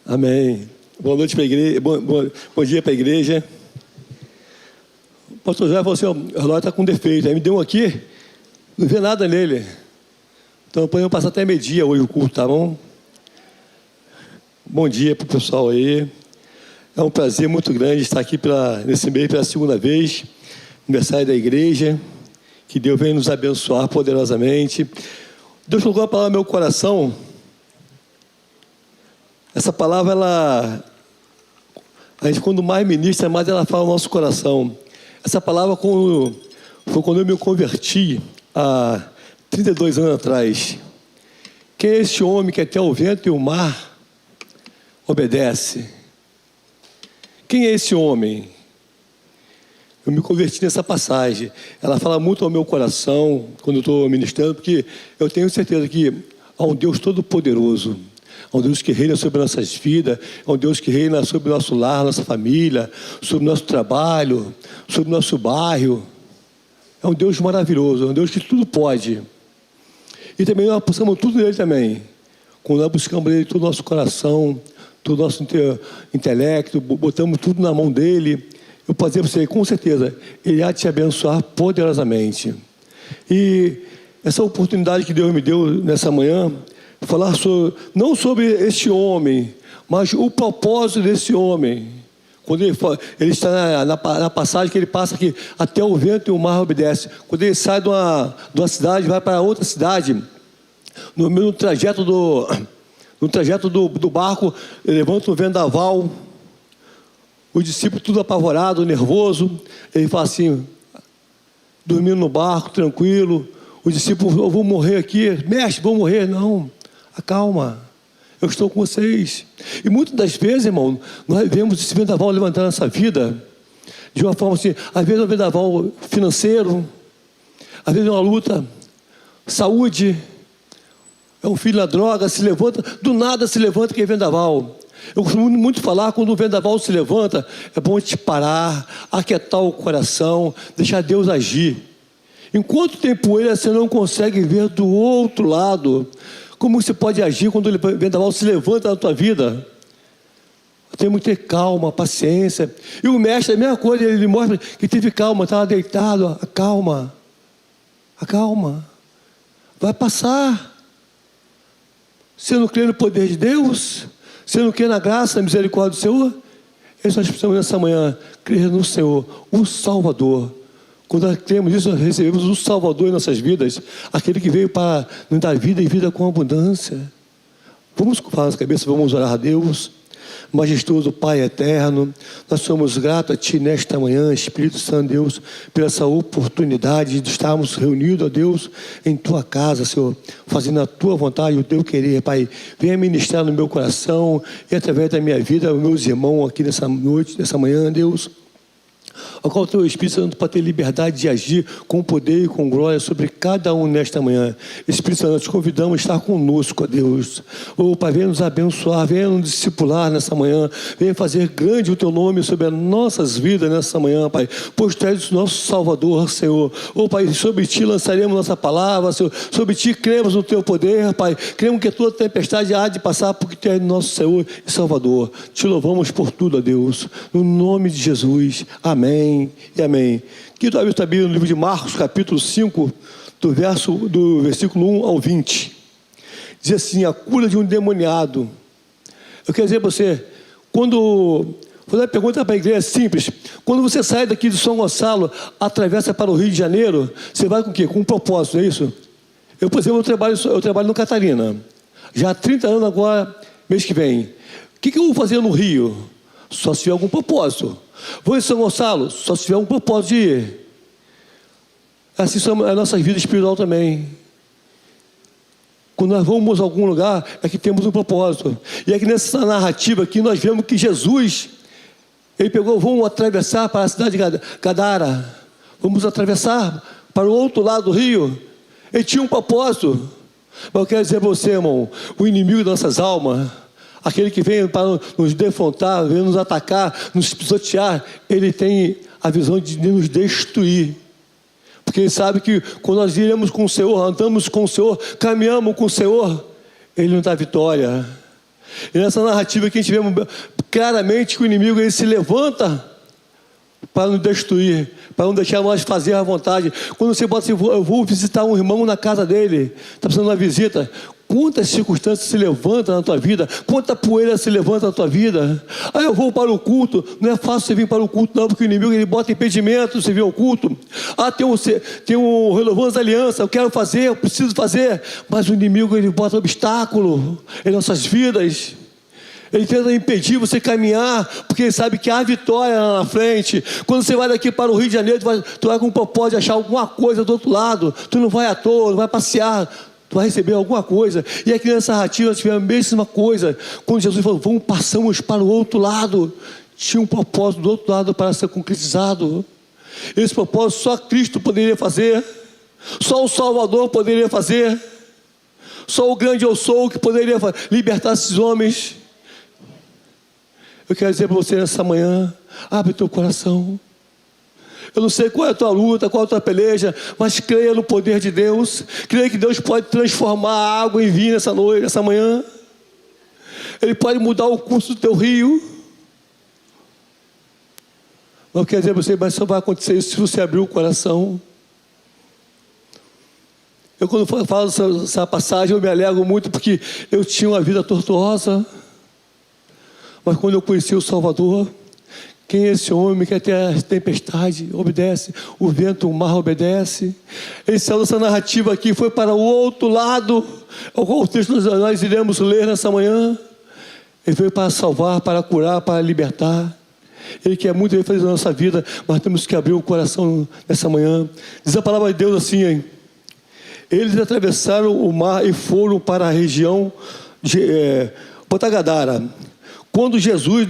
Amém. Boa noite para a igreja. Bom dia para a igreja. O pastor José falou assim: o relógio está com defeito. Aí me deu um aqui, não vê nada nele. Então podemos passar até meio-dia hoje o culto, tá bom? Bom dia para o pessoal aí. É um prazer muito grande estar aqui nesse mês pela segunda vez, aniversário da igreja. Que Deus venha nos abençoar poderosamente. Deus colocou uma palavra no meu coração. Essa palavra, a gente quando mais ministra, mais ela fala no nosso coração. Essa palavra foi quando eu me converti há 32 anos atrás. Quem é esse homem que até o vento e o mar obedece? Quem é esse homem? Eu me converti nessa passagem. Ela fala muito ao meu coração quando eu estou ministrando, porque eu tenho certeza que há um Deus todo-poderoso, há um Deus que reina sobre nossas vidas, há um Deus que reina sobre o nosso lar, nossa família, sobre o nosso trabalho, sobre o nosso bairro. É um Deus maravilhoso, é um Deus que tudo pode. E também nós buscamos tudo nele também. Quando nós buscamos nele todo o nosso coração, todo o nosso intelecto, botamos tudo na mão dele, eu posso dizer para você, com certeza, ele há de te abençoar poderosamente. E essa oportunidade que Deus me deu nessa manhã, falar não sobre este homem, mas o propósito desse homem. Quando ele está na passagem que ele passa aqui, até o vento e o mar obedecem. Quando ele sai de uma cidade, vai para outra cidade, no trajeto do barco, ele levanta um vendaval, o discípulo tudo apavorado, nervoso, ele fala assim, dormindo no barco, tranquilo, o discípulo: eu vou morrer aqui, mestre, vou morrer. Não, acalma, eu estou com vocês. E muitas das vezes, irmão, nós vemos esse vendaval levantar nossa vida, de uma forma assim, às vezes é um vendaval financeiro, às vezes é uma luta, saúde, é um filho na droga, se levanta, do nada se levanta aquele vendaval. Eu costumo muito falar, quando o vendaval se levanta, é bom te parar, aquietar o coração, deixar Deus agir. Enquanto tem poeira, você não consegue ver do outro lado. Como você pode agir quando o vendaval se levanta na tua vida? Temos que ter calma, paciência. E o mestre, a mesma coisa, ele mostra que teve calma, estava deitado, acalma. Acalma. Vai passar. Você não crê no poder de Deus? Você não crê na graça, na misericórdia do Senhor? Nós precisamos nessa manhã crer no Senhor, o Salvador. Quando nós cremos isso, nós recebemos o Salvador em nossas vidas, aquele que veio para nos dar vida e vida com abundância. Vamos falar as cabeças, vamos orar a Deus. Majestoso Pai eterno, nós somos gratos a Ti nesta manhã, Espírito Santo Deus, pela essa oportunidade de estarmos reunidos, ó Deus, em Tua casa, Senhor, fazendo a Tua vontade, o Teu querer, Pai. Venha ministrar no meu coração e através da minha vida, os meus irmãos aqui nessa noite, nessa manhã, Deus, ao qual o Teu Espírito Santo para ter liberdade de agir com poder e com glória sobre cada um nesta manhã. Espírito Santo, nós te convidamos a estar conosco, ó Deus. Pai, venha nos abençoar, venha nos discipular nessa manhã, venha fazer grande o Teu nome sobre as nossas vidas nessa manhã, Pai. Pois Tu és o nosso Salvador, Senhor. Pai, sobre Ti lançaremos nossa palavra, Senhor. Sobre Ti cremos no Teu poder, Pai. Cremos que toda tempestade há de passar, porque Tu és nosso Senhor e Salvador. Te louvamos por tudo, ó Deus. No nome de Jesus. Amém e amém. Que tu abre a Bíblia no livro de Marcos, capítulo 5, do versículo 1 ao 20. Diz assim: a cura de um endemoniado. Eu quero dizer para você, vou dar uma pergunta para a igreja simples. Quando você sai daqui de São Gonçalo, atravessa para o Rio de Janeiro, você vai com o quê? Com um propósito, não é isso? Eu, por exemplo, eu trabalho no Catarina. Já há 30 anos agora, mês que vem. O que eu vou fazer no Rio? Só se tiver algum propósito. Vou em São Gonçalo? Só se tiver um propósito de ir. Assim são as nossas vidas espiritual também. Quando nós vamos a algum lugar, é que temos um propósito. E é que nessa narrativa aqui nós vemos que Jesus, ele vamos atravessar para a cidade de Gadara. Vamos atravessar para o outro lado do rio. Ele tinha um propósito. Mas eu quero dizer para você, irmão, o inimigo das nossas almas, aquele que vem para nos defrontar, vem nos atacar, nos pisotear, ele tem a visão de nos destruir. Porque ele sabe que quando nós iremos com o Senhor, andamos com o Senhor, caminhamos com o Senhor, Ele nos dá vitória. E nessa narrativa que a gente vê claramente que o inimigo ele se levanta para nos destruir, para não deixar nós fazer à vontade. Quando você bota assim, eu vou visitar um irmão na casa dele, está precisando de uma visita, quantas circunstâncias se levantam na tua vida, quanta poeira se levanta na tua vida. Aí eu vou para o culto, não é fácil você vir para o culto não, porque o inimigo ele bota impedimento, você vir ao culto. Tem um renovando as alianças, eu quero fazer, eu preciso fazer, mas o inimigo ele bota obstáculo em nossas vidas. Ele tenta impedir você caminhar, porque ele sabe que há vitória lá na frente. Quando você vai daqui para o Rio de Janeiro, tu vai com um propósito de achar alguma coisa do outro lado. Tu não vai à toa, não vai passear. Tu vai receber alguma coisa. E aqui nessa narrativa nós tivemos a mesma coisa. Quando Jesus falou, passamos para o outro lado. Tinha um propósito do outro lado para ser concretizado. Esse propósito só Cristo poderia fazer. Só o Salvador poderia fazer. Só o grande eu sou que poderia libertar esses homens. Eu quero dizer para você nessa manhã, abre teu coração. Eu não sei qual é a tua luta, qual é a tua peleja, mas creia no poder de Deus. Creia que Deus pode transformar a água em vinho nessa noite, nessa manhã. Ele pode mudar o curso do teu rio. Eu quero dizer para você, mas só vai acontecer isso se você abrir o coração. Eu quando falo essa passagem, eu me alegro muito porque eu tinha uma vida tortuosa. Mas quando eu conheci o Salvador, quem é esse homem que até a tempestade obedece, o vento, o mar obedece? Ele saiu dessa narrativa aqui, foi para o outro lado, ao qual o texto nós iremos ler nessa manhã. Ele veio para salvar, para curar, para libertar. Ele quer muito fazer na nossa vida, mas temos que abrir o coração nessa manhã. Diz a palavra de Deus assim, hein? Eles atravessaram o mar e foram para a região de Potagadara. Quando Jesus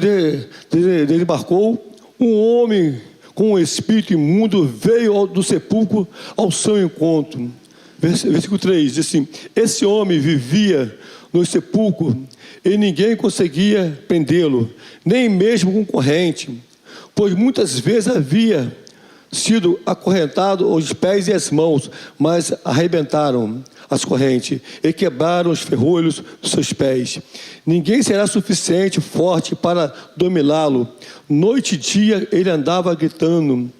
desembarcou, um homem com um espírito imundo veio do sepulcro ao seu encontro. Versículo 3, diz assim, esse homem vivia no sepulcro e ninguém conseguia prendê-lo, nem mesmo com corrente, pois muitas vezes havia sido acorrentado os pés e as mãos, mas arrebentaram as correntes e quebraram os ferrolhos dos seus pés. Ninguém será suficiente forte para dominá-lo. Noite e dia ele andava gritando,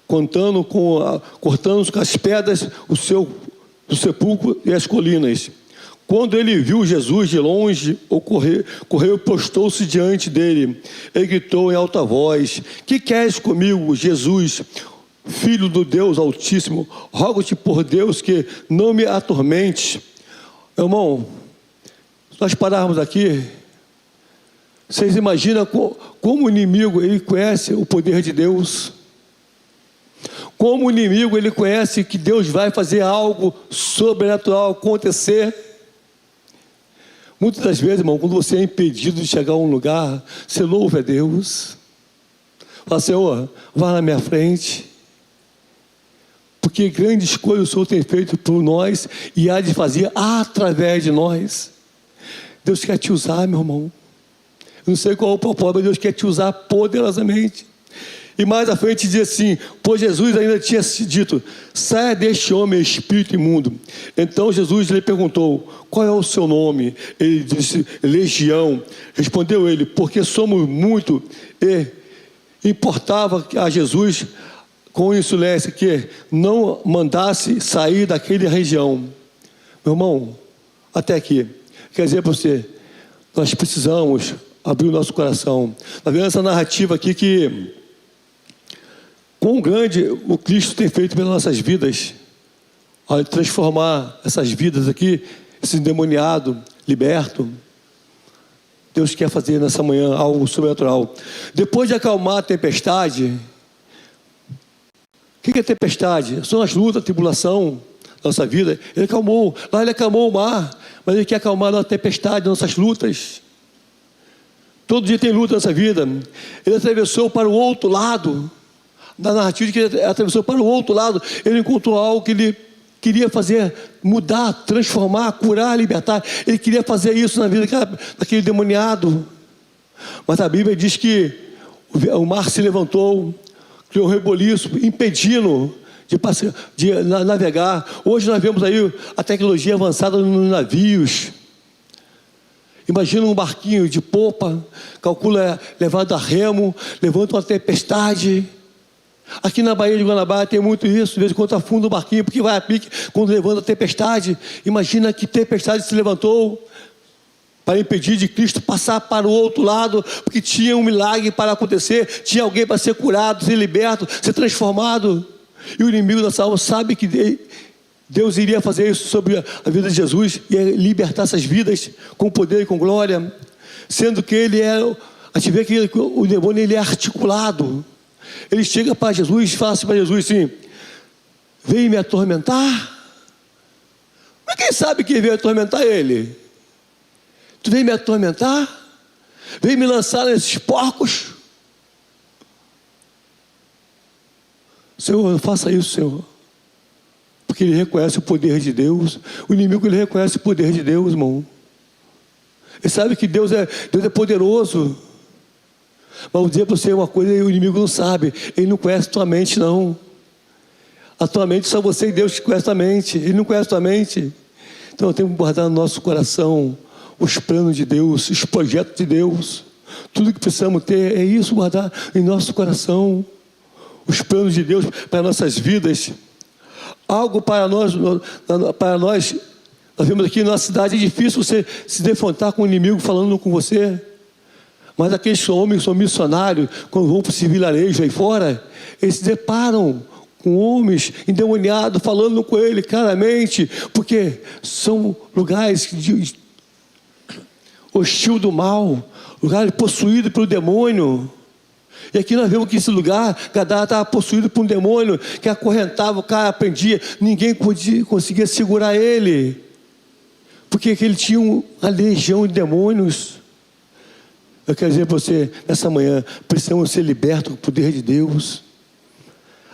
cortando com as pedras do sepulcro e as colinas. Quando ele viu Jesus de longe, correu e postou-se diante dele e gritou em alta voz, que queres comigo, Jesus, Filho do Deus Altíssimo? Rogo-te por Deus que não me atormente. Irmão, se nós pararmos aqui, vocês imaginam como o inimigo ele conhece o poder de Deus? Como o inimigo ele conhece que Deus vai fazer algo sobrenatural acontecer? Muitas das vezes, irmão, quando você é impedido de chegar a um lugar, você louva a Deus. Fala, Senhor, vá na minha frente. Porque grandes coisas o Senhor tem feito por nós e há de fazer através de nós. Deus quer te usar, meu irmão. Eu não sei qual é o propósito, mas Deus quer te usar poderosamente. E mais à frente diz assim, pois Jesus ainda tinha dito, saia deste homem espírito imundo. Então Jesus lhe perguntou, qual é o seu nome? Ele disse, Legião. Respondeu ele, porque somos muito. E importava a Jesus com insolência que não mandasse sair daquela região. Meu irmão, até aqui, quer dizer para você, nós precisamos abrir o nosso coração. Está vendo essa narrativa aqui que quão grande o Cristo tem feito pelas nossas vidas, ao transformar essas vidas aqui, esse endemoniado, liberto. Deus quer fazer nessa manhã algo sobrenatural. Depois de acalmar a tempestade, o que é tempestade? São as lutas, a tribulação da nossa vida. Ele acalmou, lá ele acalmou o mar, mas ele quer acalmar a tempestade, nossas lutas. Todo dia tem luta nessa vida. Ele atravessou para o outro lado, na narrativa de que ele atravessou para o outro lado, ele encontrou algo que ele queria fazer, mudar, transformar, curar, libertar. Ele queria fazer isso na vida daquele demoniado. Mas a Bíblia diz que o mar se levantou, criou um reboliço, impedindo de navegar. Hoje nós vemos aí a tecnologia avançada nos navios. Imagina um barquinho de popa, calcula levado a remo, levanta uma tempestade. Aqui na Baía de Guanabara tem muito isso, de vez em quando afunda o barquinho, porque vai a pique quando levanta a tempestade. Imagina que tempestade se levantou para impedir de Cristo passar para o outro lado, porque tinha um milagre para acontecer, tinha alguém para ser curado, ser liberto, ser transformado. E o inimigo da salva sabe que Deus iria fazer isso sobre a vida de Jesus, e libertar essas vidas com poder e com glória, sendo que ele é, a gente vê que o demônio ele é articulado. Ele chega para Jesus e fala assim para Jesus assim: veio me atormentar? Mas quem sabe que veio atormentar ele? Tu veio me atormentar? Veio me lançar nesses porcos? Senhor, não faça isso, Senhor. Porque ele reconhece o poder de Deus. O inimigo ele reconhece o poder de Deus, irmão. Ele sabe que Deus é poderoso. Mas vou dizer para você uma coisa, o inimigo não sabe. Ele não conhece a tua mente, não. A tua mente, só você e Deus que conhece a tua mente. Ele não conhece a tua mente. Então temos que guardar no nosso coração os planos de Deus, os projetos de Deus. Tudo que precisamos ter é isso, guardar em nosso coração os planos de Deus para nossas vidas. Algo para nós, nós vemos aqui na nossa cidade, é difícil você se defrontar com o inimigo falando com você. Mas aqueles homens que são missionários, quando vão para esse vilarejo aí fora, eles se deparam com homens endemoniados, falando com ele claramente, porque são lugares hostil do mal, lugar possuído pelo demônio. E aqui nós vemos que esse lugar, Gadara estava possuído por um demônio que acorrentava, o cara prendia, ninguém conseguia segurar ele, porque ele tinha uma legião de demônios. Eu quero dizer para você, nessa manhã, precisamos ser libertos com o poder de Deus.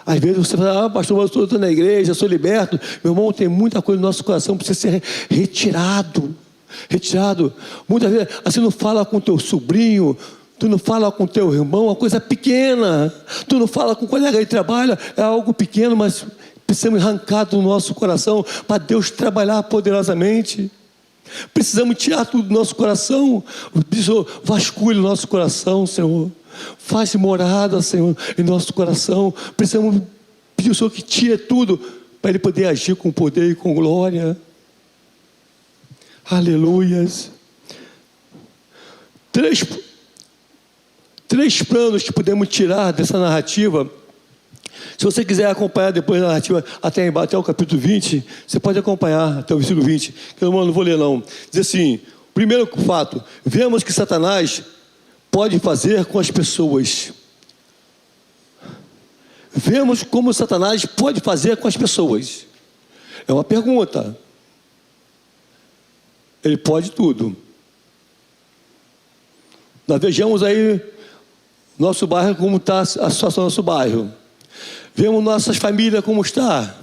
Às vezes você fala: pastor, eu estou na igreja, eu sou liberto. Meu irmão, tem muita coisa no nosso coração que precisa ser retirado. Muitas vezes você não fala com teu sobrinho, tu não fala com teu irmão, uma coisa pequena. Tu não fala com um colega de trabalho, é algo pequeno, mas precisamos arrancar do nosso coração para Deus trabalhar poderosamente. Precisamos tirar tudo do nosso coração. Vasculhe o nosso coração, Senhor. Faz morada, Senhor, em nosso coração. Precisamos pedir ao Senhor que tire tudo, para Ele poder agir com poder e com glória. Aleluias. Três planos que podemos tirar dessa narrativa. Se você quiser acompanhar depois a narrativa até o capítulo 20, você pode acompanhar até o versículo 20, que eu não vou ler não. Diz assim: primeiro fato, vemos que Satanás pode fazer com as pessoas. Vemos como Satanás pode fazer com as pessoas. É uma pergunta. Ele pode tudo. Nós vejamos aí nosso bairro, como está a situação do nosso bairro. Vemos nossas famílias como está,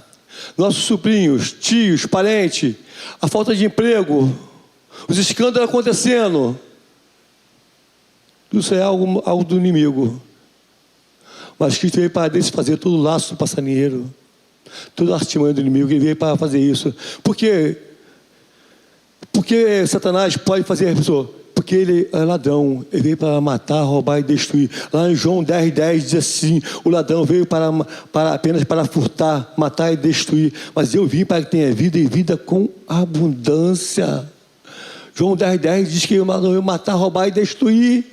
nossos sobrinhos, tios, parentes, a falta de emprego, os escândalos acontecendo. Isso é algo do inimigo. Mas Cristo veio para desfazer todo o laço do passarinheiro, toda a artimanha do inimigo. Ele veio para fazer isso. Por quê? Porque Satanás pode fazer a pessoa? Porque ele é ladrão, ele veio para matar, roubar e destruir. Lá em João 10:10 diz assim: o ladrão veio apenas para furtar, matar e destruir, mas eu vim para que tenha vida e vida com abundância. João 10:10 diz que eu veio matar, roubar e destruir,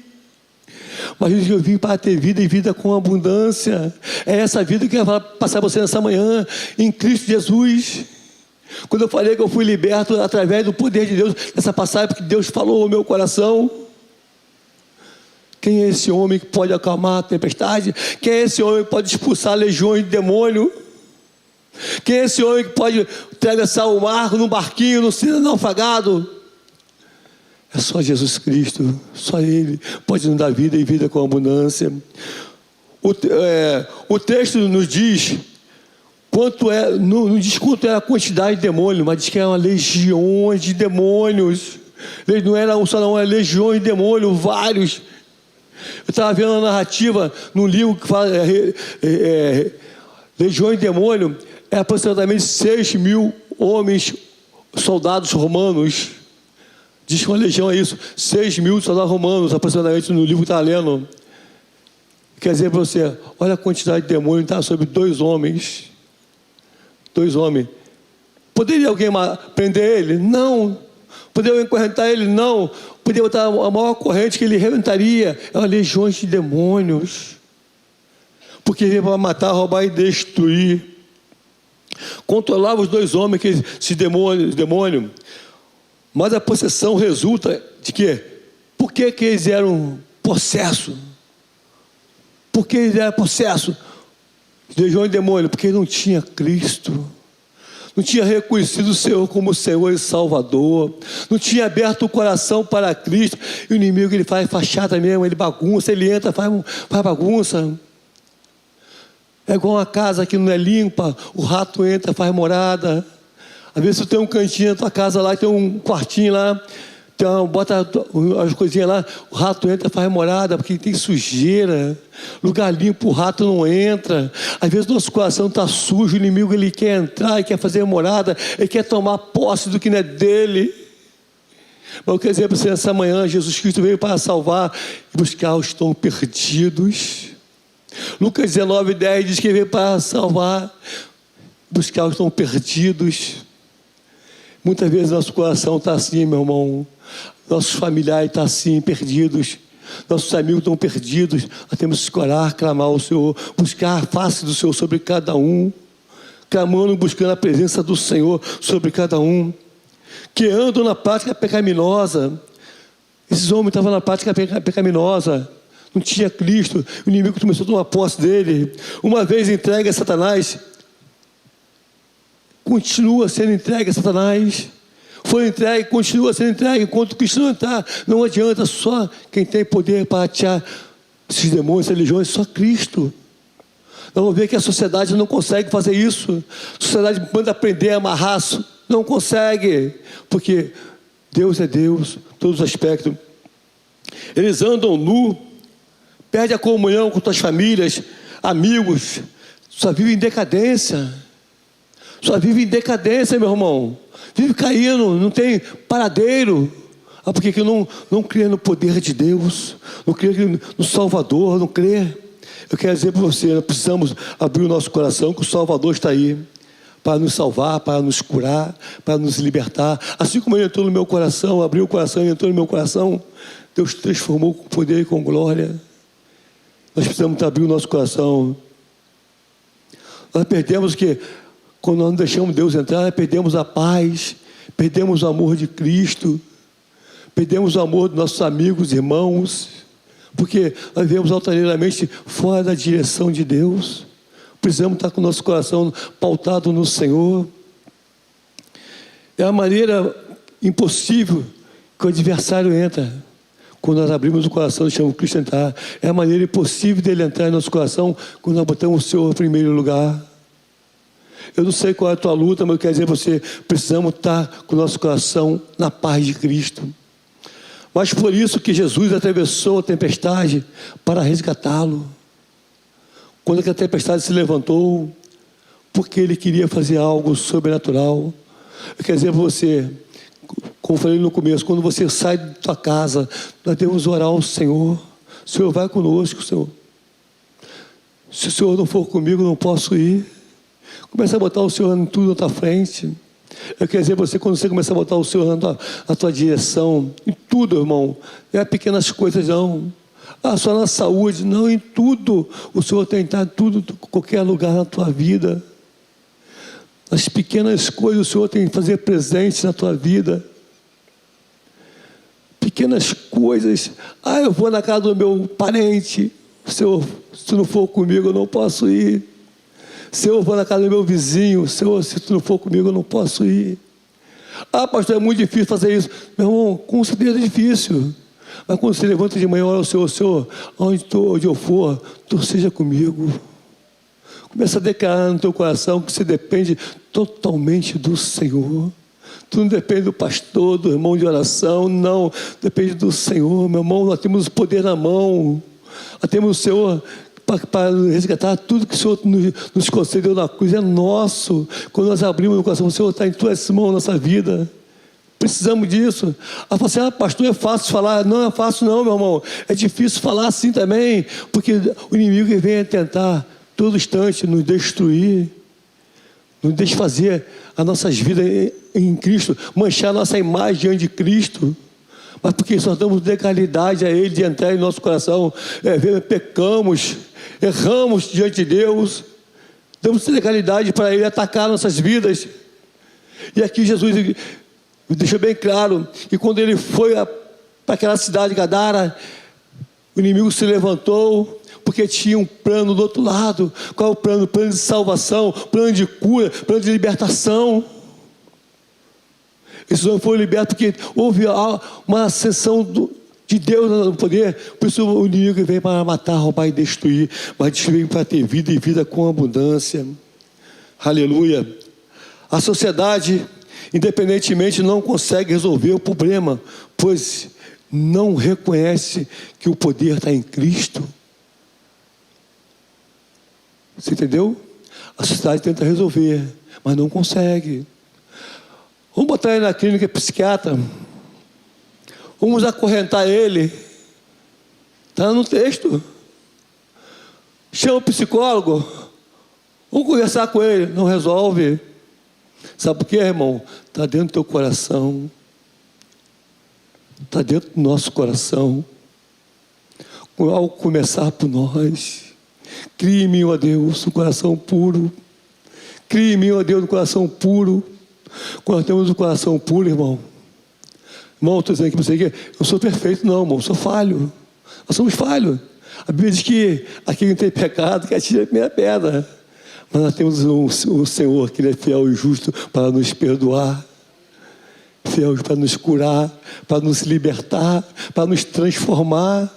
mas eu vim para ter vida e vida com abundância. É essa vida que eu vou passar você nessa manhã, em Cristo Jesus. Quando eu falei que eu fui liberto através do poder de Deus, nessa passagem, porque Deus falou ao meu coração. Quem é esse homem que pode acalmar a tempestade? Quem é esse homem que pode expulsar legiões de demônio? Quem é esse homem que pode atravessar o mar num barquinho, não ser naufragado? É só Jesus Cristo, só Ele pode nos dar vida e vida com abundância. O texto nos diz não diz quanto é a quantidade de demônios, mas diz que é uma legião de demônios. Não era um só, não, era legiões de demônios, vários. Eu estava vendo a narrativa num livro que fala legiões de demônios, é aproximadamente 6.000 homens, soldados romanos, Diz que uma legião é isso, 6.000 soldados romanos, aproximadamente, no livro que está lendo. Quer dizer para você, olha a quantidade de demônios que está sobre 2 homens. 2 homens. Poderia alguém prender ele? Não. Poderia encorrentar ele? Não. Poderia botar a maior corrente que ele rebentaria. É uma legião de demônios. Porque ele veio para matar, roubar e destruir. Controlava os 2 homens, que esse demônio. Mas a possessão resulta de quê? Por que eles eram possessos? Por que eles eram possessos? Legião de demônio, porque ele não tinha Cristo. Não tinha reconhecido o Senhor como Senhor e Salvador. Não tinha aberto o coração para Cristo. E o inimigo, ele faz fachada mesmo, ele bagunça, ele entra, faz bagunça. É igual uma casa que não é limpa, o rato entra, faz morada. Às vezes tu tem um cantinho na tua casa lá, tem um quartinho lá, bota as coisinhas lá, o rato entra, faz morada, porque tem sujeira. Lugar limpo, o rato não entra. Às vezes nosso coração está sujo, o inimigo ele quer entrar, ele quer fazer morada, ele quer tomar posse do que não é dele. Mas eu quero dizer para você, nessa manhã, Jesus Cristo veio para salvar e buscar os que estão perdidos. Lucas 19:10 diz que ele veio para salvar, buscar os que estão perdidos. Muitas vezes nosso coração está assim, meu irmão. Nossos familiares estão assim, perdidos. Nossos amigos estão perdidos. Nós temos que orar, clamar ao Senhor, buscar a face do Senhor sobre cada um. Clamando, buscando a presença do Senhor sobre cada um. Que andam na prática pecaminosa. Esses homens estavam na prática pecaminosa. Não tinha Cristo. O inimigo começou a tomar posse dele. Uma vez entregue a Satanás, continua sendo entregue a Satanás. Foi entregue, continua sendo entregue. Enquanto Cristo não entrar, não adianta. Só quem tem poder para atirar esses demônios, essas legiões, só Cristo. Nós vamos ver que a sociedade não consegue fazer isso. A sociedade manda aprender a amarrar, não consegue. Porque Deus é Deus, todos os aspectos. Eles andam nu, perde a comunhão com suas famílias, amigos, só vive em decadência. Só vive em decadência, meu irmão. Vive caindo, não tem paradeiro. Porque não crê no poder de Deus, não crê no Salvador, não crê. Eu quero dizer para você, nós precisamos abrir o nosso coração, que o Salvador está aí para nos salvar, para nos curar, para nos libertar. Assim como ele entrou no meu coração, abriu o coração e entrou no meu coração, Deus transformou com poder e com glória. Nós precisamos abrir o nosso coração. Nós perdemos que quando nós não deixamos Deus entrar, nós perdemos a paz, perdemos o amor de Cristo, perdemos o amor dos nossos amigos, irmãos, porque nós vivemos altaneiramente fora da direção de Deus. Precisamos estar com o nosso coração pautado no Senhor. É a maneira impossível que o adversário entra. Quando nós abrimos o coração e deixamos Cristo entrar. É a maneira impossível dele entrar em nosso coração quando nós botamos o Senhor em primeiro lugar. Eu não sei qual é a tua luta, mas eu quero dizer para você, precisamos estar com o nosso coração na paz de Cristo. Mas por isso que Jesus atravessou a tempestade para resgatá-lo. Quando a tempestade se levantou, porque ele queria fazer algo sobrenatural. Eu quero dizer para você, como falei no começo, quando você sai da tua casa, nós devemos orar ao Senhor. O Senhor vai conosco, Senhor. Se o Senhor não for comigo, não posso ir. Começa a botar o Senhor em tudo na tua frente. Eu quero dizer para você, quando você começa a botar o Senhor na tua direção, em tudo, irmão, não é pequenas coisas não. Só na saúde, não, em tudo. O Senhor tem que estar em tudo, qualquer lugar na tua vida. As pequenas coisas o Senhor tem que fazer presente na tua vida. Pequenas coisas. Eu vou na casa do meu parente. Senhor, se não for comigo, eu não posso ir. Senhor, eu vou na casa do meu vizinho. Senhor, se tu não for comigo, eu não posso ir. Pastor, é muito difícil fazer isso. Meu irmão, com certeza é difícil. Mas quando você levanta de manhã, olha o Senhor, Senhor, onde eu for, tu seja comigo. Começa a declarar no teu coração que você depende totalmente do Senhor. Tu não depende do pastor, do irmão de oração, não. Depende do Senhor, meu irmão. Nós temos o poder na mão. Nós temos o Senhor para resgatar tudo que o Senhor nos concedeu na cruz. É nosso. Quando nós abrimos o coração, o Senhor está em tuas mãos, nossa vida. Precisamos disso. Ela fala assim, pastor, é fácil falar. Não é fácil não, meu irmão. É difícil falar assim também, porque o inimigo vem tentar, todo instante, nos destruir, nos desfazer as nossas vidas em Cristo, manchar a nossa imagem diante de Cristo. Mas porque nós damos legalidade a Ele de entrar em nosso coração, pecamos, erramos diante de Deus, damos legalidade para Ele atacar nossas vidas. E aqui Jesus deixou bem claro que quando Ele foi para aquela cidade de Gadara, o inimigo se levantou, porque tinha um plano do outro lado. Qual é o plano? Plano de salvação, plano de cura, plano de libertação. Esses homens foram libertos porque houve uma ascensão de Deus no poder. Por isso o inimigo veio para matar, roubar e destruir. Mas Deus veio para ter vida e vida com abundância. Aleluia. A sociedade, independentemente, não consegue resolver o problema, pois não reconhece que o poder está em Cristo. Você entendeu? A sociedade tenta resolver, mas não consegue. Vamos botar ele na clínica psiquiatra. Vamos acorrentar ele. Está no texto. Chama o psicólogo. Vamos conversar com ele. Não resolve. Sabe por quê, irmão? Está dentro do teu coração. Está dentro do nosso coração. Ao começar por nós. Crie em mim, ó Deus, um coração puro. Crie em mim, ó Deus, um coração puro. Quando nós temos um coração puro, irmão, eu estou dizendo aqui para você que eu não sou perfeito, não, irmão, eu sou falho. Nós somos falhos. A Bíblia diz que aquele que não tem pecado, que atire a primeira pedra. Mas nós temos um Senhor que Ele é fiel e justo para nos perdoar, fiel para nos curar, para nos libertar, para nos transformar.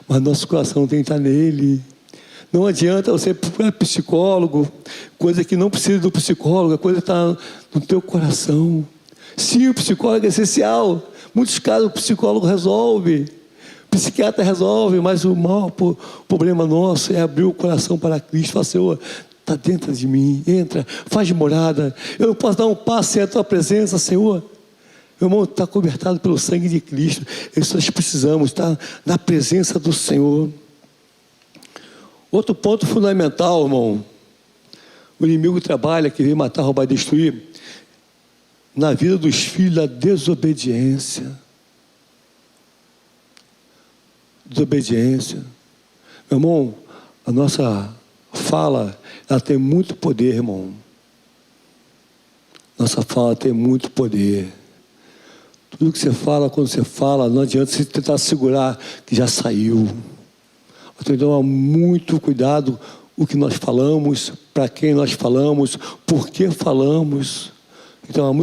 Mas nosso coração tem que estar nele. Não adianta você procurar psicólogo, coisa que não precisa do psicólogo, a coisa está no teu coração. Sim, o psicólogo é essencial. Muitos casos o psicólogo resolve, o psiquiatra resolve, mas o maior problema nosso é abrir o coração para Cristo. Fala, Senhor, está dentro de mim, entra, faz morada. Eu não posso dar um passo sem a tua presença, Senhor. Meu irmão, está cobertado pelo sangue de Cristo. Isso nós precisamos, estar na presença do Senhor. Outro ponto fundamental, irmão, o inimigo trabalha, que vem matar, roubar e destruir, na vida dos filhos, da desobediência. Desobediência. Meu irmão, a nossa fala, ela tem muito poder, irmão. Nossa fala tem muito poder. Tudo que você fala, quando você fala, não adianta você tentar segurar, que já saiu. Então, tomar muito cuidado o que nós falamos, para quem nós falamos, por que falamos. Então,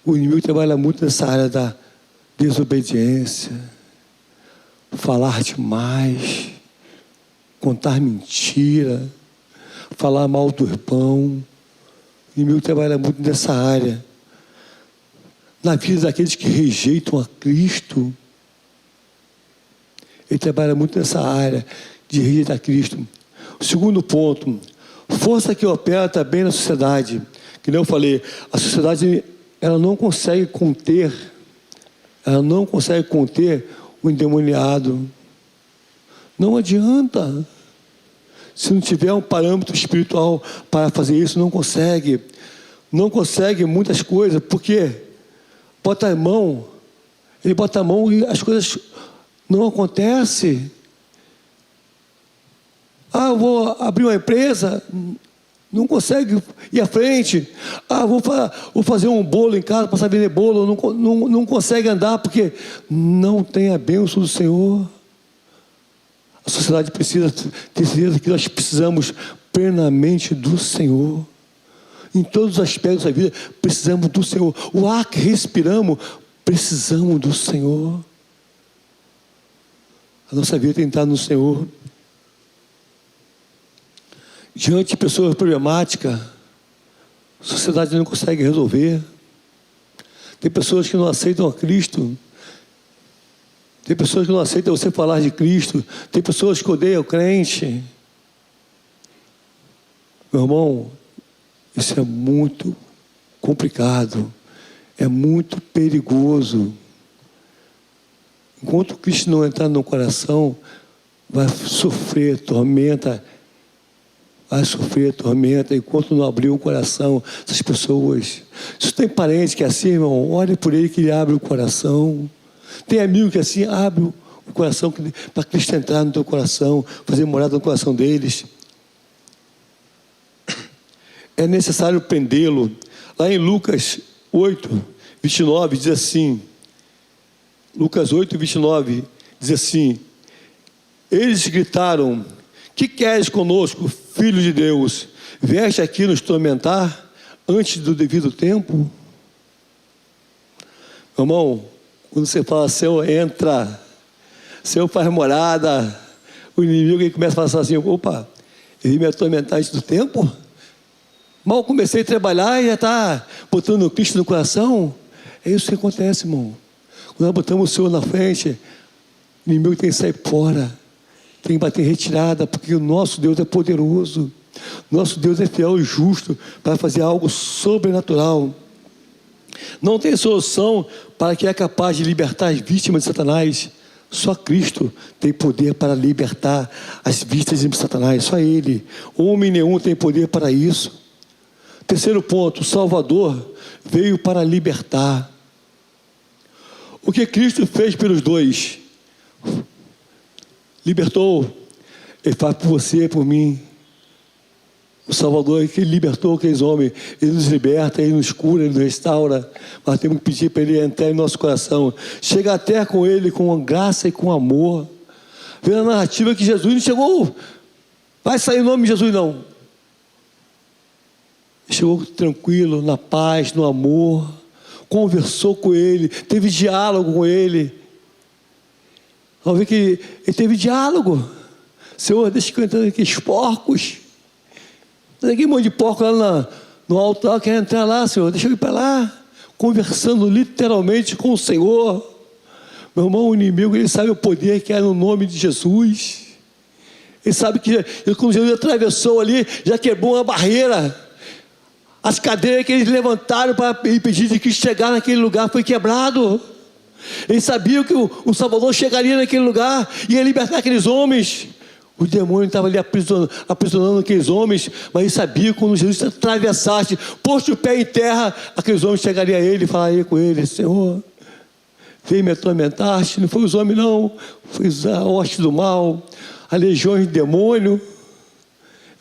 o inimigo trabalha muito nessa área da desobediência, falar demais, contar mentira, falar mal do irmão. O inimigo trabalha muito nessa área. Na vida daqueles que rejeitam a Cristo, ele trabalha muito nessa área de rejeitar Cristo. O segundo ponto, força que opera também na sociedade. Que nem eu falei, a sociedade ela não consegue conter o endemoniado. Não adianta. Se não tiver um parâmetro espiritual para fazer isso, não consegue. Não consegue muitas coisas, porque ele bota a mão e as coisas não acontecem. Eu vou abrir uma empresa, não consegue ir à frente. Vou fazer um bolo em casa, passar a vender bolo, não consegue andar, porque não tem a bênção do Senhor. A sociedade precisa ter certeza que nós precisamos plenamente do Senhor. Em todos os aspectos da vida, precisamos do Senhor. O ar que respiramos, precisamos do Senhor. A nossa vida tem que estar no Senhor. Diante de pessoas problemáticas, a sociedade não consegue resolver. Tem pessoas que não aceitam a Cristo. Tem pessoas que não aceitam você falar de Cristo. Tem pessoas que odeiam o crente. Meu irmão, isso é muito complicado. é muito perigoso. Enquanto Cristo não entrar no coração, vai sofrer tormenta. Vai sofrer tormenta enquanto não abrir o coração essas pessoas. Se você tem parente que é assim, irmão, olhe por ele que ele abre o coração. Tem amigo que é assim, abre o coração para Cristo entrar no teu coração, fazer morada no coração deles. É necessário prendê-lo. Lá em Lucas 8, 29, diz assim, Lucas 8, 29, diz assim, eles gritaram, que queres conosco, filho de Deus? Vieste aqui nos tormentar antes do devido tempo? Meu irmão, quando você fala, Senhor, entra, Senhor, faz morada, o inimigo ele começa a falar assim, opa, ele me atormentar antes do tempo? Mal comecei a trabalhar e já está botando Cristo no coração? É isso que acontece, irmão. Quando nós botamos o Senhor na frente, o inimigo tem que sair fora. Tem que bater retirada, porque o nosso Deus é poderoso. Nosso Deus é fiel e justo para fazer algo sobrenatural. Não tem solução para quem é capaz de libertar as vítimas de Satanás. Só Cristo tem poder para libertar as vítimas de Satanás. Só Ele. Homem nenhum tem poder para isso. Terceiro ponto, o Salvador veio para libertar. O que Cristo fez pelos dois? Libertou. Ele faz por você e por mim. O Salvador, que Ele libertou aqueles homens, Ele nos liberta, Ele nos cura, Ele nos restaura. Mas temos que pedir para Ele entrar em nosso coração. Chega até com Ele com graça e com amor. Vê a narrativa que Jesus não chegou, vai sair o nome de Jesus não. Chegou tranquilo, na paz, no amor. Conversou com Ele, teve diálogo com Ele. Vamos ver que ele teve diálogo. Senhor, deixa eu entrar aqui, os porcos. Tem aqui um monte de porco lá no altar, quer entrar lá, Senhor, deixa eu ir para lá. Conversando literalmente com o Senhor. Meu irmão, o inimigo, ele sabe o poder que é no nome de Jesus. Ele sabe que quando Jesus atravessou ali, já quebrou uma barreira. As cadeiras que eles levantaram para impedir de que chegar naquele lugar foi quebrado. Eles sabiam que o Salvador chegaria naquele lugar e ia libertar aqueles homens. O demônio estava ali aprisionando aqueles homens, mas eles sabiam que quando Jesus atravessasse, posto o pé em terra, aqueles homens chegariam a ele e falariam com ele, Senhor, veio me atormentar, não foi os homens não, foi a hoste do mal, as legiões de demônio.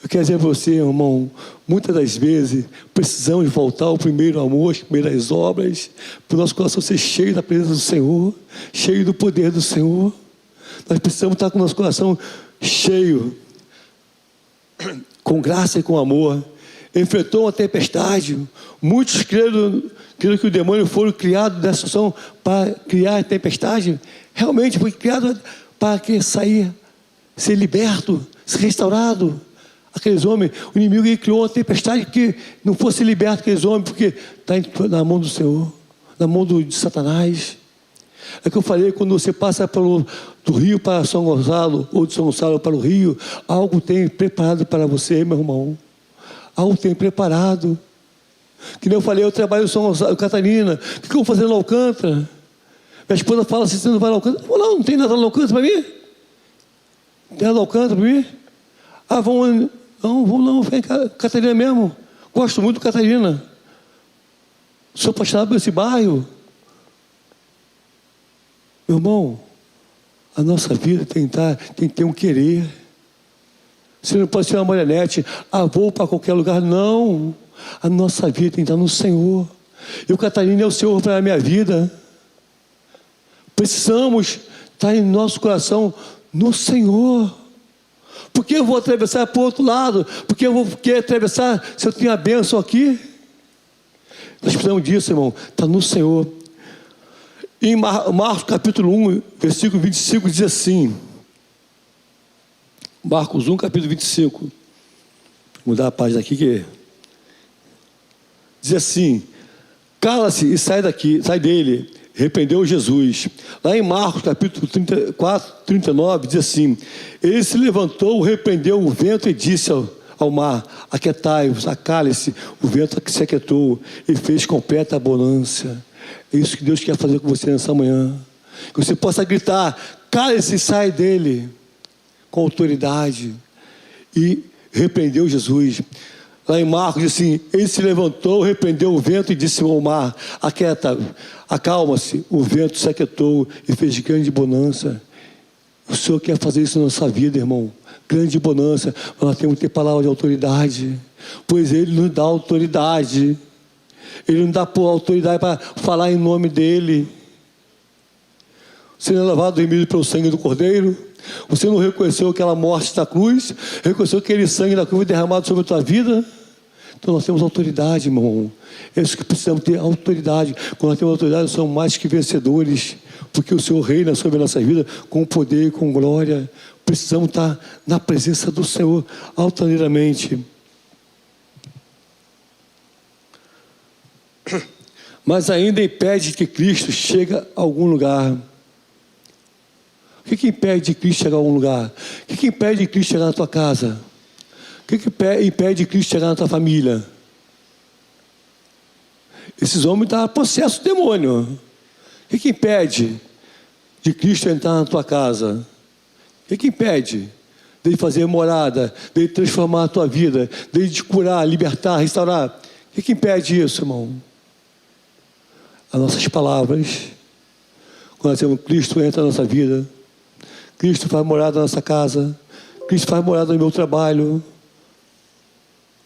Eu quero dizer para você, irmão, muitas das vezes precisamos voltar ao primeiro amor, às primeiras obras, para o nosso coração ser cheio da presença do Senhor, cheio do poder do Senhor. Nós precisamos estar com o nosso coração cheio, com graça e com amor. Enfrentou uma tempestade. Muitos creram que o demônio foi criado dessa ação para criar a tempestade. Realmente foi criado para que sair, ser liberto, ser restaurado. Aqueles homens, o inimigo ele criou uma tempestade que não fosse liberto aqueles homens, porque está na mão do Senhor, na mão de Satanás. É que eu falei, quando você passa do Rio para São Gonçalo, ou de São Gonçalo para o Rio, algo tem preparado para você, meu irmão. Algo tem preparado. Que nem eu falei, eu trabalho em São Gonçalo, Catarina. O que eu vou fazer no Alcântara? Minha esposa fala assim, você não vai no Alcântara? Não tem nada no Alcântara para mim? Não tem nada no Alcântara para mim? Ah, vamos não, vem Catarina mesmo. Gosto muito de Catarina. Sou apaixonado por esse bairro. Meu irmão, a nossa vida tem que ter um querer. Você não pode ser uma marionete, vou para qualquer lugar. Não. A nossa vida tem que estar no Senhor. E o Catarina é o Senhor para a minha vida. Precisamos estar em nosso coração no Senhor. Por que eu vou atravessar para o outro lado? Por que eu vou querer atravessar se eu tenho a bênção aqui? Nós precisamos disso, irmão. Está no Senhor. Em Marcos capítulo 1, versículo 25, diz assim. Marcos 1, capítulo 25. Vou mudar a página aqui que... Diz assim, cala-se e sai daqui, sai dele. Repreendeu Jesus. Lá em Marcos capítulo 34, 39, diz assim, ele se levantou, repreendeu o vento e disse ao mar: aquietai-vos, acale-se, o vento que se aquietou e fez completa abundância. É isso que Deus quer fazer com você nessa manhã. Que você possa gritar: cale-se e sai dele, com autoridade. E repreendeu Jesus. Lá em Marcos diz assim: ele se levantou, repreendeu o vento e disse ao mar: aquieta, acalma-se. O vento se aquietou e fez grande bonança. O Senhor quer fazer isso na nossa vida, irmão. Grande bonança. Nós temos que ter palavra de autoridade, pois Ele nos dá autoridade. Ele nos dá autoridade para falar em nome dEle. Você não é lavado e remido pelo sangue do Cordeiro? Você não reconheceu aquela morte da cruz? Reconheceu aquele sangue da cruz derramado sobre a tua vida? Então nós temos autoridade, irmão. É isso que precisamos ter, autoridade. Quando nós temos autoridade, nós somos mais que vencedores, porque o Senhor reina sobre a nossa vida com poder e com glória. Precisamos estar na presença do Senhor altaneiramente. Mas ainda impede que Cristo chegue a algum lugar. O que impede de Cristo chegar a algum lugar? O que impede de Cristo chegar na tua casa? O que impede de Cristo chegar na tua família? Esses homens estão possessos do demônio. O que impede de Cristo entrar na tua casa? O que impede dele fazer morada, dele transformar a tua vida, dele te curar, libertar, restaurar? O que impede isso, irmão? As nossas palavras. Quando nós temos Cristo entra na nossa vida, Cristo faz morada na nossa casa, Cristo faz morada no meu trabalho,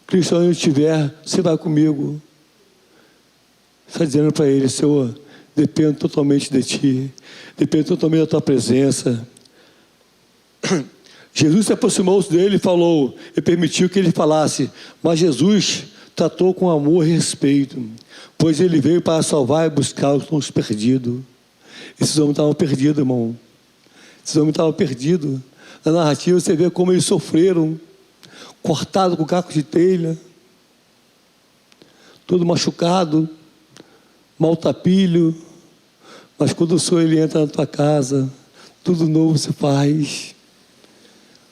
Cristo onde eu estiver, você vai comigo. Está dizendo para Ele: Senhor, dependo totalmente de Ti, dependo totalmente da Tua presença. Jesus se aproximou-se dele e falou, e permitiu que ele falasse, mas Jesus tratou com amor e respeito, pois ele veio para salvar e buscar os perdidos. Esses homens estavam perdidos, irmão. Esses homens estavam perdidos. Na narrativa você vê como eles sofreram, cortados com caco de telha, todo machucado, maltrapilho. Mas quando o Senhor ele entra na tua casa, tudo novo se faz.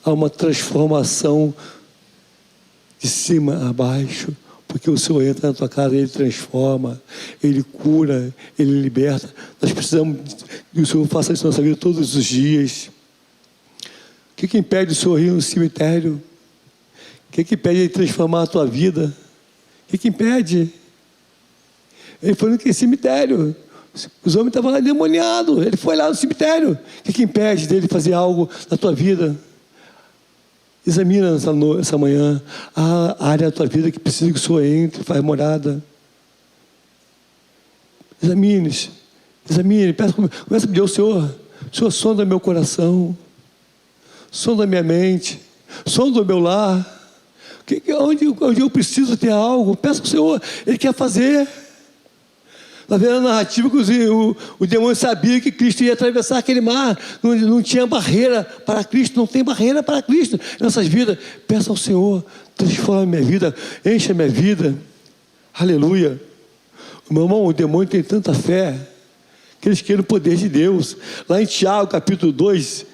Há uma transformação de cima a baixo, porque o Senhor entra na tua casa, Ele transforma, Ele cura, Ele liberta. Nós precisamos que o Senhor faça isso na nossa vida todos os dias. O que impede o Senhor ir no cemitério? O que impede Ele transformar a tua vida? O que impede? Ele foi no cemitério. Os homens estavam lá endemoniados. Ele foi lá no cemitério. O que impede dele fazer algo na tua vida? Examina essa manhã a área da tua vida que precisa que o Senhor entre, faz morada. Examine, começa a pedir ao Senhor: Senhor, sonda meu coração, sonda minha mente, sonda o meu lar. Onde eu preciso ter algo, peça ao Senhor, Ele quer fazer. Está vendo a narrativa que o demônio sabia que Cristo ia atravessar aquele mar. Não tinha barreira para Cristo, não tem barreira para Cristo em nossas vidas. Peça ao Senhor, transforma a minha vida, enche a minha vida. Aleluia. Meu irmão, o demônio tem tanta fé que eles querem o poder de Deus. Lá em Tiago, capítulo 2,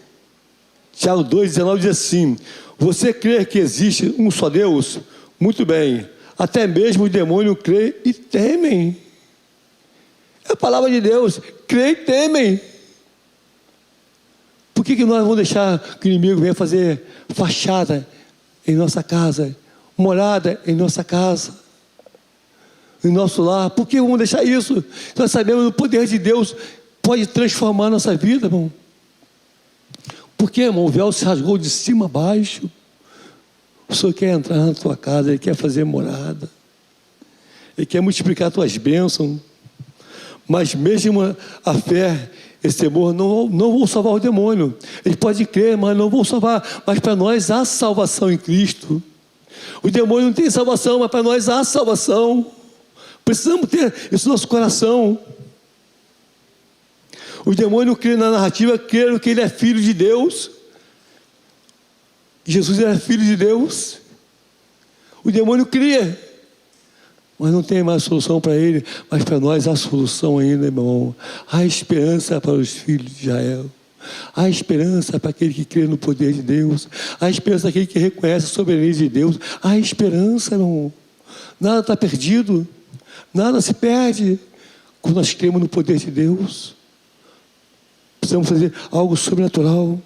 Tiago 2:19 diz assim: você crê que existe um só Deus? Muito bem. Até mesmo o demônio crê e temem. É a palavra de Deus, creem e temem. Por que nós vamos deixar que o inimigo venha fazer fachada em nossa casa, morada em nossa casa, em nosso lar? Por que vamos deixar isso? Nós sabemos que o poder de Deus pode transformar a nossa vida, irmão. Por que, irmão? O véu se rasgou de cima a baixo. O Senhor quer entrar na tua casa, Ele quer fazer morada, Ele quer multiplicar as tuas bênçãos. Mas mesmo a fé, esse temor, não vão salvar o demônio. Ele pode crer, mas não vão salvar. Mas para nós há salvação em Cristo. O demônio não tem salvação, mas para nós há salvação. Precisamos ter isso no nosso coração. O demônio crê na narrativa, crê que ele é filho de Deus. Jesus era filho de Deus. O demônio cria. Mas não tem mais solução para ele. Mas para nós há solução ainda, irmão. Há esperança para os filhos de Israel. Há esperança para aquele que crê no poder de Deus. Há esperança para aquele que reconhece a soberania de Deus. Há esperança, meu irmão. Nada está perdido. Nada se perde quando nós cremos no poder de Deus. Precisamos fazer algo sobrenatural.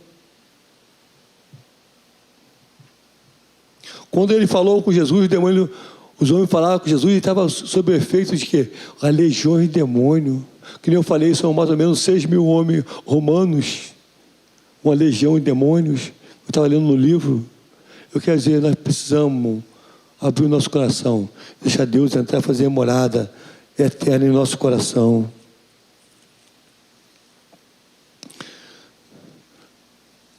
Quando ele falou com Jesus, os homens falavam com Jesus e estava sob o efeito de quê? A legião de demônio. Que nem eu falei, são mais ou menos 6.000 homens romanos. Uma legião de demônios. Eu estava lendo no livro. Eu quero dizer, nós precisamos abrir o nosso coração. Deixar Deus entrar e fazer morada eterna em nosso coração.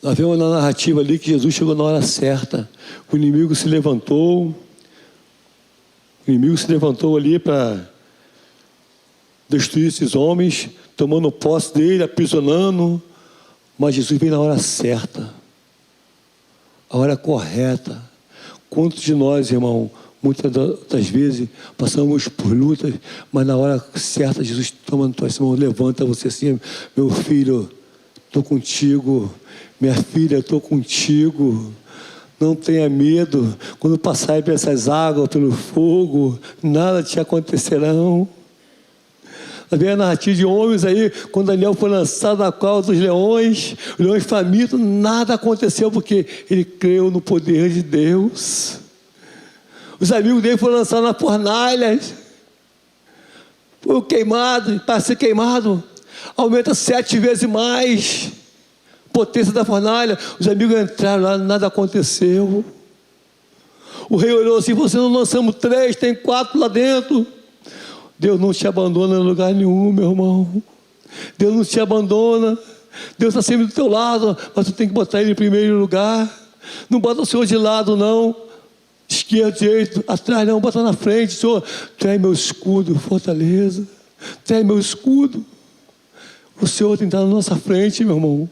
Nós vemos na narrativa ali que Jesus chegou na hora certa. O inimigo se levantou. O inimigo se levantou ali para destruir esses homens, tomando posse dele, aprisionando. Mas Jesus veio na hora certa. A hora correta. Quantos de nós, irmão, muitas das vezes passamos por lutas, mas na hora certa Jesus toma na tua mão, levanta você assim, meu filho, estou contigo. Minha filha, estou contigo. Não tenha medo. Quando passar por essas águas, pelo fogo, nada te acontecerão. Havia a narrativa de homens aí, quando Daniel foi lançado na cova dos leões, os leões famintos, nada aconteceu porque ele creu no poder de Deus. Os amigos dele foram lançados na fornalha. Foi queimado, para ser queimado, aumenta 7 vezes mais. Potência da fornalha, os amigos entraram lá, nada aconteceu. O rei olhou assim, você não lançamos 3, tem 4 lá dentro. Deus não te abandona em lugar nenhum, meu irmão. Deus não te abandona. Deus está sempre do teu lado, mas tu tem que botar Ele em primeiro lugar. Não bota o Senhor de lado, não. Esquerdo, direito, atrás, não. Bota na frente, Senhor. Tu és meu escudo, fortaleza. Tu és meu escudo. O Senhor tem que estar na nossa frente, meu irmão.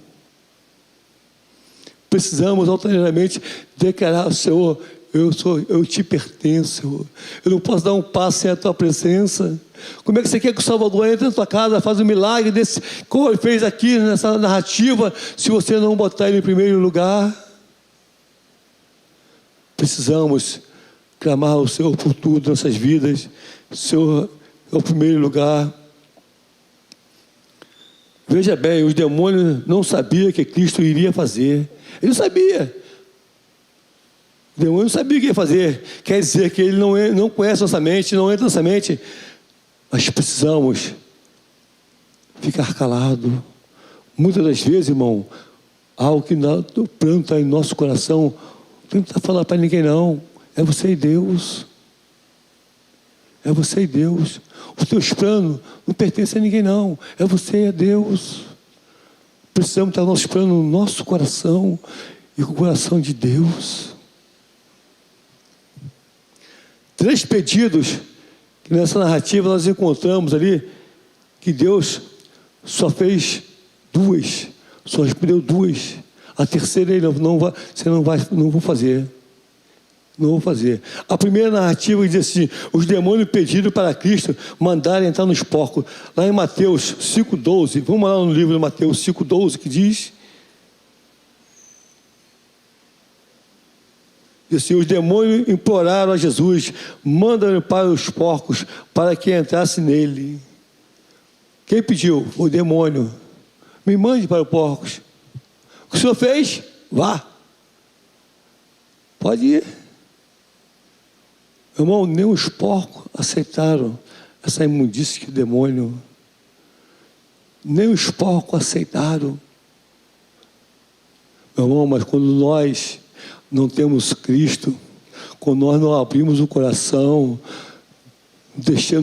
Precisamos alternativamente declarar ao Senhor, eu te pertenço, Senhor. Eu não posso dar um passo sem a tua presença. Como é que você quer que o Salvador entre na tua casa, faz um milagre desse, como ele fez aqui nessa narrativa, se você não botar ele em primeiro lugar? Precisamos clamar ao Senhor por tudo em nossas vidas. O Senhor é o primeiro lugar. Veja bem, os demônios não sabiam o que Cristo iria fazer. Ele não sabia. O demônio não sabia o que ia fazer. Quer dizer que ele não conhece nossa mente, não entra na nossa mente. Mas precisamos ficar calado. Muitas das vezes, irmão, algo que o plano está em nosso coração, não precisa falar para ninguém, não. É você e Deus. É você e Deus. Os teus planos não pertencem a ninguém, não. É você e a Deus. Precisamos ter o nosso plano no nosso coração e com o coração de Deus. 3 pedidos que nessa narrativa nós encontramos ali, que Deus só fez 2, só respondeu 2. A terceira ele não vou fazer. Não vou fazer. A primeira narrativa diz assim: os demônios pediram para Cristo mandarem entrar nos porcos. Lá em Mateus 5,12. Vamos lá no livro de Mateus 5,12 que diz assim: os demônios imploraram a Jesus, manda para os porcos para que entrasse nele. Quem pediu? O demônio. Me mande para os porcos. O que o Senhor fez? Vá. Pode ir. Irmão, nem os porcos aceitaram essa imundície que o demônio. Nem os porcos aceitaram. Meu irmão, mas quando nós não temos Cristo, quando nós não abrimos o coração,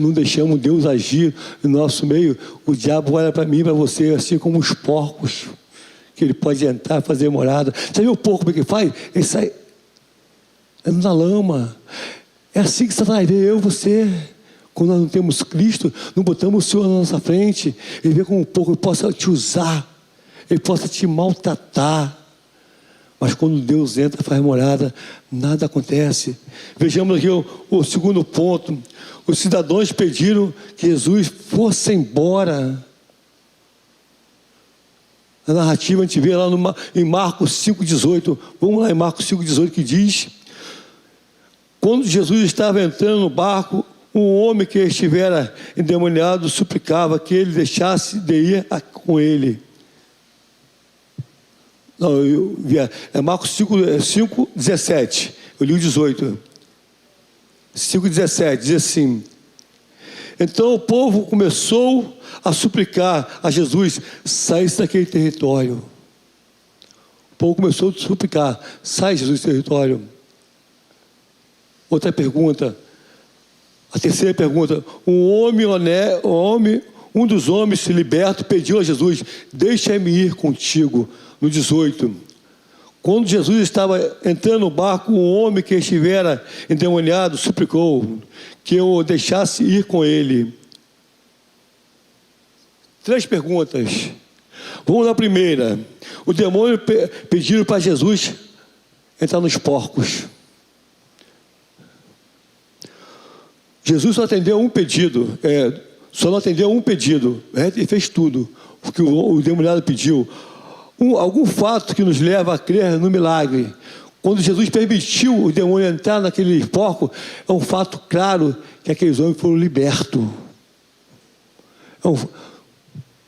não deixamos Deus agir no nosso meio, o diabo olha para mim e para você assim como os porcos, que ele pode entrar, fazer morada. Sabe o porco como é que faz? Ele sai na lama. É assim que Satanás vê eu e você. Quando nós não temos Cristo, não botamos o Senhor na nossa frente, ele vê como um porco, ele possa te usar, ele possa te maltratar. Mas quando Deus entra, faz morada, nada acontece. Vejamos aqui o segundo ponto. Os cidadãos pediram que Jesus fosse embora. A narrativa a gente vê lá em Marcos 5,18. Vamos lá em Marcos 5,18 que diz: quando Jesus estava entrando no barco, um homem que estivera endemoniado suplicava que ele deixasse de ir com ele. Não, é Marcos 5,17. Eu li o 18. 5,17 diz assim: então o povo começou a suplicar a Jesus: saísse daquele território. O povo começou a suplicar: sai, Jesus, do território. Outra pergunta, a terceira pergunta: um dos homens liberto pediu a Jesus: deixa-me ir contigo. No 18, quando Jesus estava entrando no barco, um homem que estivera endemoniado suplicou que eu o deixasse ir com ele. 3 perguntas. Vamos na primeira. O demônio pediu para Jesus entrar nos porcos. Jesus só atendeu um pedido. Só não atendeu um pedido. Ele fez tudo o que o endemoniado pediu. Algum fato que nos leva a crer no milagre. Quando Jesus permitiu o demônio entrar naquele porco, é um fato claro que aqueles homens foram libertos.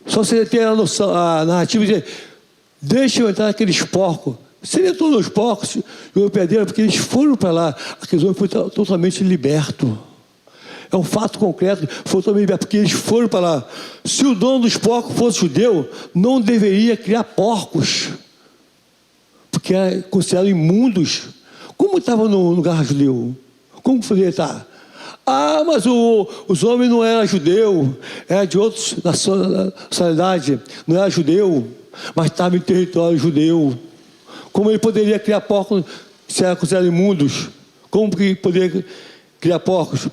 Só você ter a narrativa de deixa eu entrar naqueles porcos. Se ele entrou nos porcos, eu perderam, porque eles foram para lá. Aqueles homens foram totalmente libertos. É um fato concreto, foi totalmente liberto, porque eles foram para lá. Se o dono dos porcos fosse judeu, não deveria criar porcos, porque é considerado imundos. Como estava no lugar judeu? Como poderia estar? Mas os homens não eram judeus, era de outra nacionalidade, não era judeu, mas estava em território judeu. Como ele poderia criar porcos se eram considerados imundos? Como que poderia criar porcos?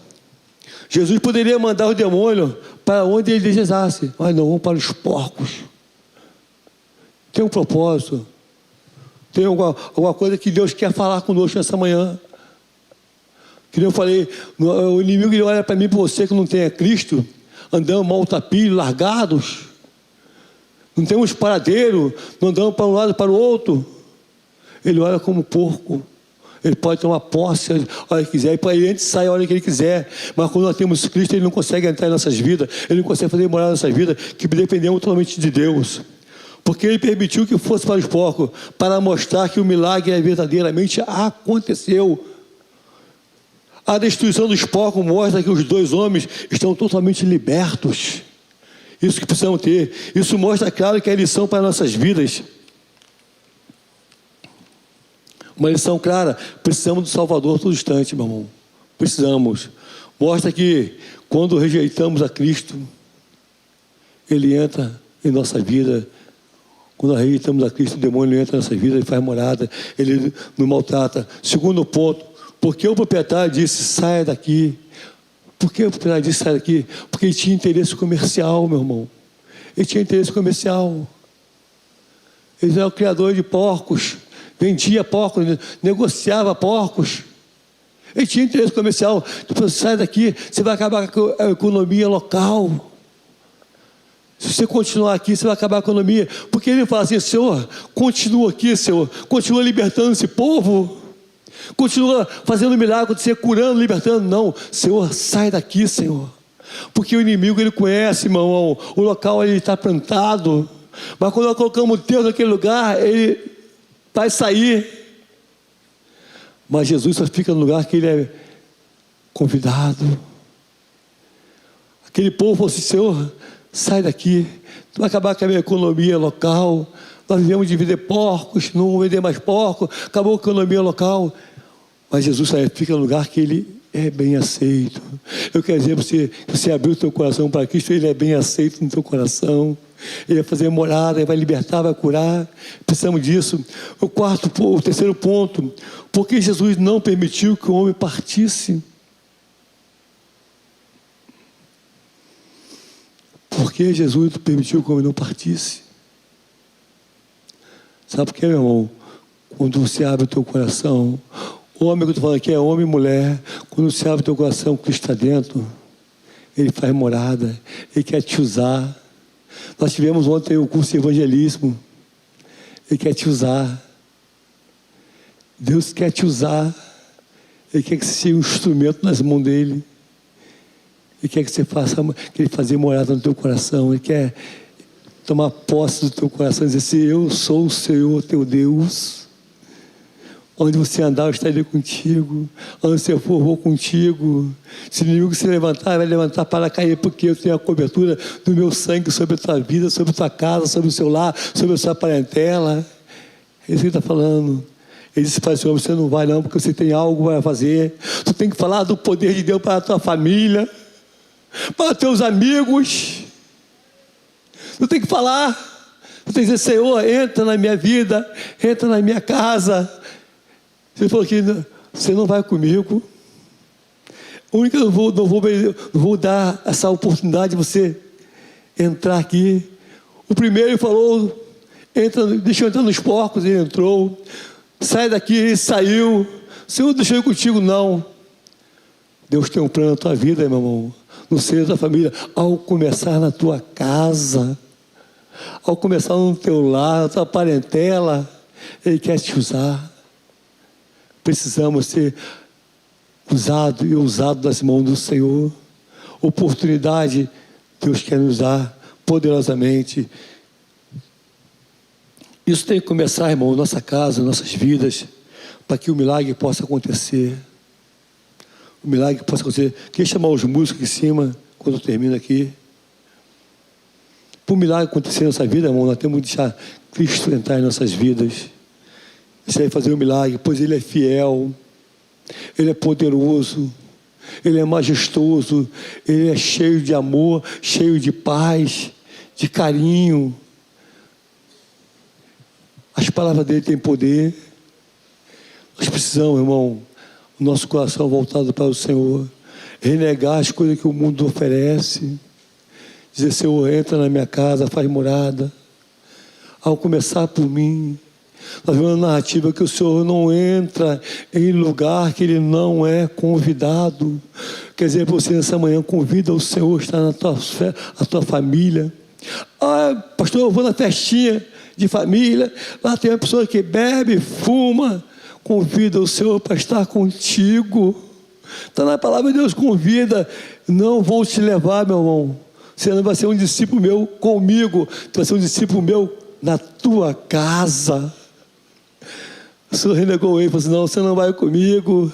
Jesus poderia mandar o demônio para onde ele desejasse, mas não, vamos para os porcos. Tem um propósito. Tem alguma coisa que Deus quer falar conosco nessa manhã. Que eu falei, o inimigo ele olha para mim e para você que não tem Cristo, andando maltrapilho, largados. Não temos paradeiro, não andamos para um lado e para o outro. Ele olha como porco. Ele pode tomar posse a hora que quiser, e ele sai a hora que ele quiser. Mas quando nós temos Cristo, ele não consegue entrar em nossas vidas, ele não consegue fazer morar em nossas vidas, que dependemos totalmente de Deus. Porque ele permitiu que fosse para os porcos, para mostrar que o milagre verdadeiramente aconteceu. A destruição dos porcos mostra que os 2 homens estão totalmente libertos. Isso que precisamos ter. Isso mostra, claro, que é a lição para nossas vidas. Uma lição clara: precisamos do Salvador todo instante, meu irmão. Precisamos. Mostra que quando rejeitamos a Cristo, Ele entra em nossa vida. Quando nós rejeitamos a Cristo, o demônio entra em nossa vida, ele faz morada, ele nos maltrata. Segundo ponto, porque o proprietário disse: saia daqui. Por que o proprietário disse: saia daqui? Porque ele tinha interesse comercial, meu irmão. Ele tinha interesse comercial. Ele era o criador de porcos. Vendia porcos, negociava porcos. Ele tinha interesse comercial. Depois, sai daqui, você vai acabar com a economia local. Se você continuar aqui, você vai acabar com a economia. Porque ele fala assim: Senhor, continua aqui, Senhor. Continua libertando esse povo. Continua fazendo milagre, você curando, libertando. Não, Senhor, sai daqui, Senhor. Porque o inimigo, ele conhece, irmão. O local, ele está plantado. Mas quando nós colocamos Deus naquele lugar, ele vai sair. Mas Jesus só fica no lugar que ele é convidado. Aquele povo falou assim: Senhor, sai daqui, tu vai acabar com a minha economia local. Nós vivemos de vender porcos, não vamos vender mais porcos, acabou a economia local. Mas Jesus só fica no lugar que ele é bem aceito. Eu quero dizer para você, você abriu o teu coração para Cristo, ele é bem aceito no teu coração. Ele vai fazer morada, ele vai libertar, vai curar. Precisamos disso. O terceiro ponto: por que Jesus não permitiu que o homem partisse? Por que Jesus permitiu que o homem não partisse? Sabe por quê, meu irmão? Quando você abre o teu coração, o homem que eu estou falando aqui é homem e mulher. Quando você abre o teu coração, Cristo está dentro, ele faz morada, ele quer te usar. Nós tivemos ontem o curso de evangelismo. Ele quer te usar. Deus quer te usar. Ele quer que você seja um instrumento nas mãos dele. Ele quer que você faça, que ele fazer morada no teu coração. Ele quer tomar posse do teu coração e dizer assim: eu sou o Senhor teu Deus. Onde você andar, eu estarei contigo. Onde você for, eu vou contigo. Se o inimigo se levantar, vai levantar para cair, porque eu tenho a cobertura do meu sangue sobre a tua vida, sobre a tua casa, sobre o seu lar, sobre a sua parentela. É isso que ele está falando. Ele disse para o Senhor: você não vai não, porque você tem algo para fazer. Tu tem que falar do poder de Deus para a tua família, para os teus amigos. Tu tem que falar. Tu tem que dizer: Senhor, entra na minha vida, entra na minha casa. Ele falou que você não vai comigo. O único que eu não vou dar essa oportunidade de você entrar aqui. O primeiro ele falou: entra, deixa eu entrar nos porcos. Ele entrou. Sai daqui, ele saiu. Senhor, deixa eu ir contigo. Não. Deus tem um plano na tua vida, meu irmão, no seio da tua família. Ao começar na tua casa, ao começar no teu lar, na tua parentela, Ele quer te usar. Precisamos ser usados nas mãos do Senhor. Oportunidade, Deus quer nos dar poderosamente. Isso tem que começar, irmão, nossa casa, nossas vidas, para que o milagre possa acontecer. O milagre possa acontecer. Queria chamar os músicos aqui em cima, quando eu termino aqui. Para o milagre acontecer em nossa vida, irmão, nós temos que deixar Cristo entrar em nossas vidas. Isso aí fazer um milagre, pois Ele é fiel, Ele é poderoso, Ele é majestoso, Ele é cheio de amor, cheio de paz, de carinho. As palavras dele têm poder. Nós precisamos, irmão, o nosso coração voltado para o Senhor, renegar as coisas que o mundo oferece, dizer: Senhor, entra na minha casa, faz morada. Ao começar por mim, nós vemos uma narrativa que o Senhor não entra em lugar que Ele não é convidado. Quer dizer, você nessa manhã convida o Senhor a estar na tua família. Ah, pastor, eu vou na festinha de família, lá tem uma pessoa que bebe, fuma. Convida o Senhor para estar contigo. Está na palavra de Deus, convida. Não vou te levar, meu irmão. Você não vai ser um discípulo meu comigo, tu vai ser um discípulo meu na tua casa. O Senhor renegou ele, falou assim: não, você não vai comigo,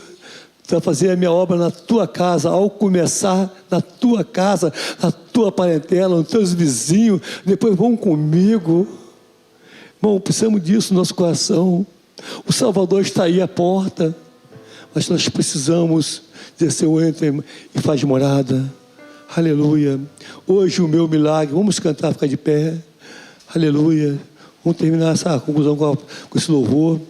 tu vai fazer a minha obra na tua casa. Ao começar na tua casa, na tua parentela, nos teus vizinhos, depois vão comigo. Irmão, precisamos disso no nosso coração. O Salvador está aí à porta, mas nós precisamos dizer: Senhor, entra e faz morada. Aleluia. Hoje o meu milagre, vamos cantar, ficar de pé. Aleluia. Vamos terminar essa conclusão com esse louvor.